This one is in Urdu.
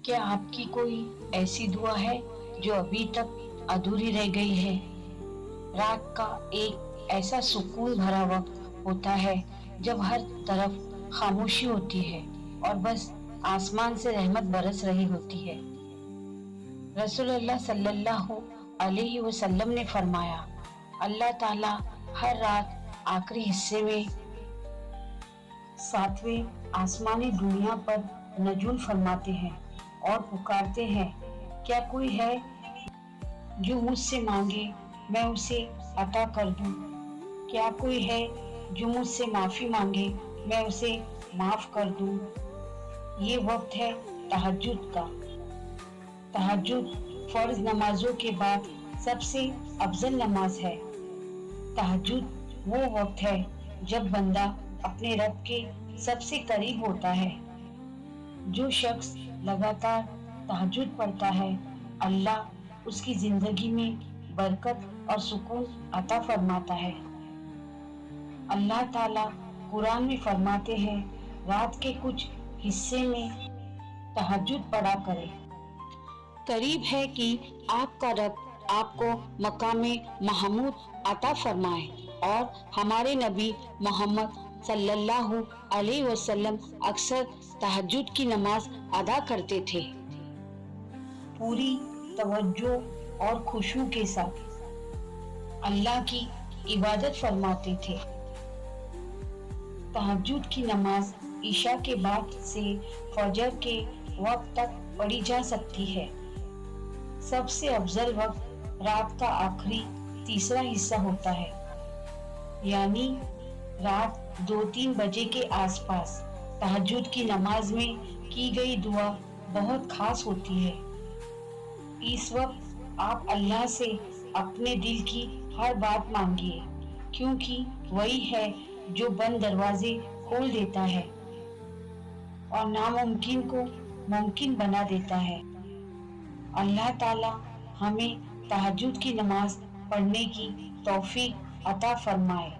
کیا آپ کی کوئی ایسی دعا ہے جو ابھی تک ادھوری رہ گئی ہے؟ رات کا ایک ایسا سکون بھرا وقت ہوتا ہے جب ہر طرف خاموشی ہوتی ہے اور بس آسمان سے رحمت برس رہی ہوتی ہے۔ رسول اللہ صلی اللہ علیہ وسلم نے فرمایا، اللہ تعالیٰ ہر رات آخری حصے میں ساتویں آسمانی دنیا پر نزول فرماتے ہیں اور پکارتے ہیں، کیا کوئی ہے جو مجھ سے مانگے میں اسے عطا کر دوں؟ کیا کوئی ہے جو مجھ سے معافی مانگے میں اسے معاف کر دوں؟ یہ وقت ہے تہجد کا۔ تہجد فرض نمازوں کے بعد سب سے افضل نماز ہے۔ تہجد وہ وقت ہے جب بندہ اپنے رب کے سب سے قریب ہوتا ہے۔ جو شخص لگاتار تہجد پڑھتا ہے، اللہ اس کی زندگی میں برکت اور سکون عطا فرماتا ہے۔ اللہ تعالیٰ قرآن میں فرماتے ہیں، رات کے کچھ حصے میں تہجد پڑھا کرے۔ قریب ہے کہ آپ کا رب آپ کو مقام محمود عطا فرمائے، اور ہمارے نبی محمد صلی اللہ علیہ وسلم اکثر تہجد کی نماز ادا کرتے تھے۔ پوری توجہ اور خشوع کے ساتھ اللہ کی عبادت فرماتے تھے۔ تہجد کی نماز عشاء کے بعد سے فجر کے وقت تک پڑھی جا سکتی ہے۔ سب سے افضل وقت رات کا آخری تیسرا حصہ ہوتا ہے، یعنی رات 2-3 بجے کے آس پاس۔ تہجد کی نماز میں کی گئی دعا بہت خاص ہوتی ہے۔ اس وقت آپ اللہ سے اپنے دل کی ہر بات مانگیے، کیونکہ وہی ہے جو بند دروازے کھول دیتا ہے اور ناممکن کو ممکن بنا دیتا ہے۔ اللہ تعالی ہمیں تہجد کی نماز پڑھنے کی توفیق عطا فرمائے۔